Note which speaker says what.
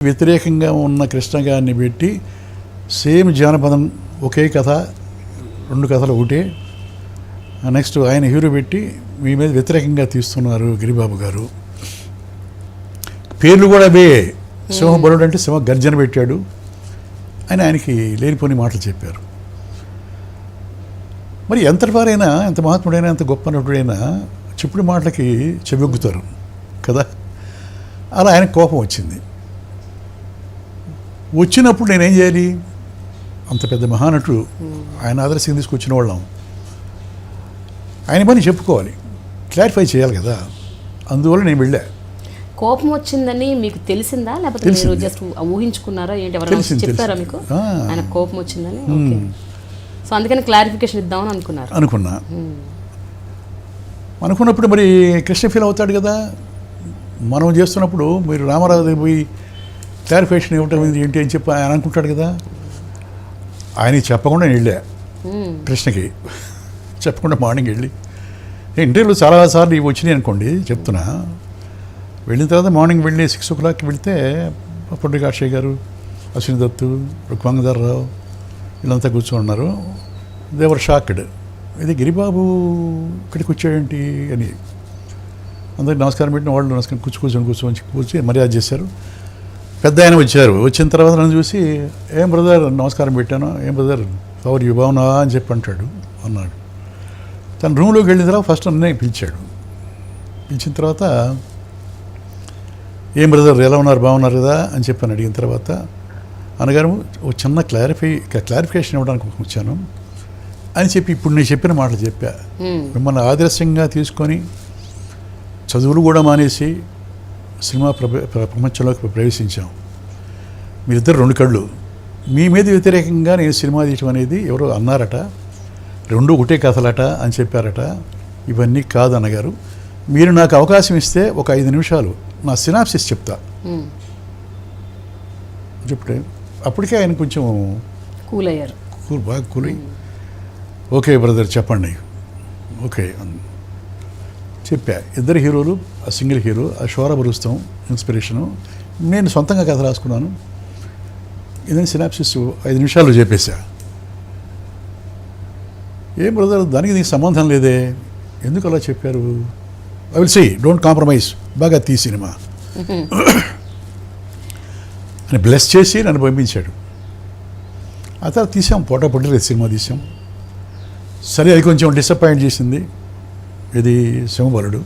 Speaker 1: వ్యతిరేకంగా ఉన్న కృష్ణ గారిని పెట్టి సేమ్ జానపదం ఒకే కథ, రెండు కథలు ఒకటే. నెక్స్ట్ ఆయన హీరో పెట్టి మీ మీద వ్యతిరేకంగా తీస్తున్నారు గిరిబాబు గారు. పేర్లు కూడా అవే. సింహబలుడు అంటే సింహ గర్జన పెట్టాడు అని ఆయనకి లేనిపోని మాటలు చెప్పారు. మరి ఎంతటి వారైనా, ఎంత మహాత్ముడైనా, ఎంత గొప్ప నటుడైనా చెప్పుడు మాటలకి చెవిగ్గుతారు కదా. అలా ఆయనకు కోపం వచ్చింది. వచ్చినప్పుడు నేనేం చేయాలి? అంత పెద్ద మహానటుడు, ఆయన ఆదర్శంగా తీసుకొచ్చిన వాళ్ళం, ఆయన పని చెప్పుకోవాలి, క్లారిఫై చేయాలి కదా. అందువల్ల నేను వెళ్ళా.
Speaker 2: కోపం వచ్చిందని మీకు తెలిసిందా, లేకపోతే మీరు జస్ట్ ఊహించుకున్నారా ఏంటి? ఎవరైనా చెప్పారా మీకు ఆయన కోపం వచ్చిందని? సో అందుకని క్లారిఫికేషన్ ఇద్దామని అనుకున్నప్పుడు మరి కృష్ణ ఫీల్ అవుతాడు కదా. మనం చేస్తున్నప్పుడు మీరు రామారావు దగ్గర పోయి క్లారిఫికేషన్ ఇవ్వటం ఏంటి అని చెప్పి ఆయన అనుకుంటాడు కదా. ఆయనకి చెప్పకుండా నేను వెళ్ళా కృష్ణకి, చెప్పకుండా మార్నింగ్ వెళ్ళి. ఇంటర్వ్యూలు చాలాసార్లు ఇవి వచ్చినాయి అనుకోండి, చెప్తున్నా. వెళ్ళిన తర్వాత మార్నింగ్ వెళ్ళి 6 o'clock వెళితే పొట్టి కాక్షయ్య గారు, అశ్విని దత్తు, రుక్మాంగధర్రావు వీళ్ళంతా కూర్చోన్నారు. దేవర్ షాక్డ్. ఇది గిరిబాబు ఇక్కడికి వచ్చాడేంటి అని. అందరికి నమస్కారం పెట్టిన వాళ్ళు నమస్కారం కూర్చొని మర్యాద చేశారు. పెద్ద ఆయన వచ్చారు. వచ్చిన తర్వాత నన్ను చూసి, ఏం బ్రదర్ నమస్కారం పెట్టాను, ఏం బ్రదర్ ఎవరు యూ బాగున్నావా అని చెప్పి అన్నాడు. తన రూమ్లోకి వెళ్ళిన తర్వాత ఫస్ట్ నన్నే పిలిచాడు. పిలిచిన తర్వాత ఏం బ్రదర్ ఎలా ఉన్నారు, బాగున్నారు కదా అని చెప్పని అడిగిన తర్వాత, అనగారు ఒక చిన్న క్లారిఫికేషన్ ఇవ్వడానికి వచ్చాను అని చెప్పి ఇప్పుడు నేను చెప్పిన మాటలు చెప్పా. మిమ్మల్ని ఆదర్శంగా తీసుకొని చదువులు కూడా మానేసి సినిమా ప్రపంచంలోకి ప్రవేశించాం. మీరిద్దరు 2 కళ్ళు. మీ మీద వ్యతిరేకంగా నేను సినిమా తీయటం అనేది ఎవరో అన్నారట, 2 ఒకటే కథలట అని చెప్పారట. ఇవన్నీ కాదు అన్నగారు. మీరు నాకు అవకాశం ఇస్తే ఒక 5 నిమిషాలు నా సినాప్సిస్ చెప్తా చెప్తే అప్పటికే ఆయన కొంచెం కూల్ అయ్యారు.
Speaker 1: బాగా కూల్ అయ్యి, ఓకే బ్రదర్ చెప్పండి, ఓకే చెప్పా. 2 హీరోలు, ఆ సింగిల్ హీరో, ఆ శోరభ రుస్తం ఇన్స్పిరేషను. నేను సొంతంగా కథ రాసుకున్నాను. ఇదని సినాప్సిస్ 5 నిమిషాల్లో చెప్పేశా. ఏం బ్రదర్ దానికి దీనికి సంబంధం లేదే, ఎందుకు అలా చెప్పారు? I will see, don't compromise, బాగా తీ సినిమా అని బ్లెస్ చేసి నన్ను పంపించాడు. ఆ తర్వాత తీసాం, పొట్టలేదు సినిమా తీసాం. సరే, అది కొంచెం డిసప్పాయింట్ చేసింది. ఇది సింహబలుడు.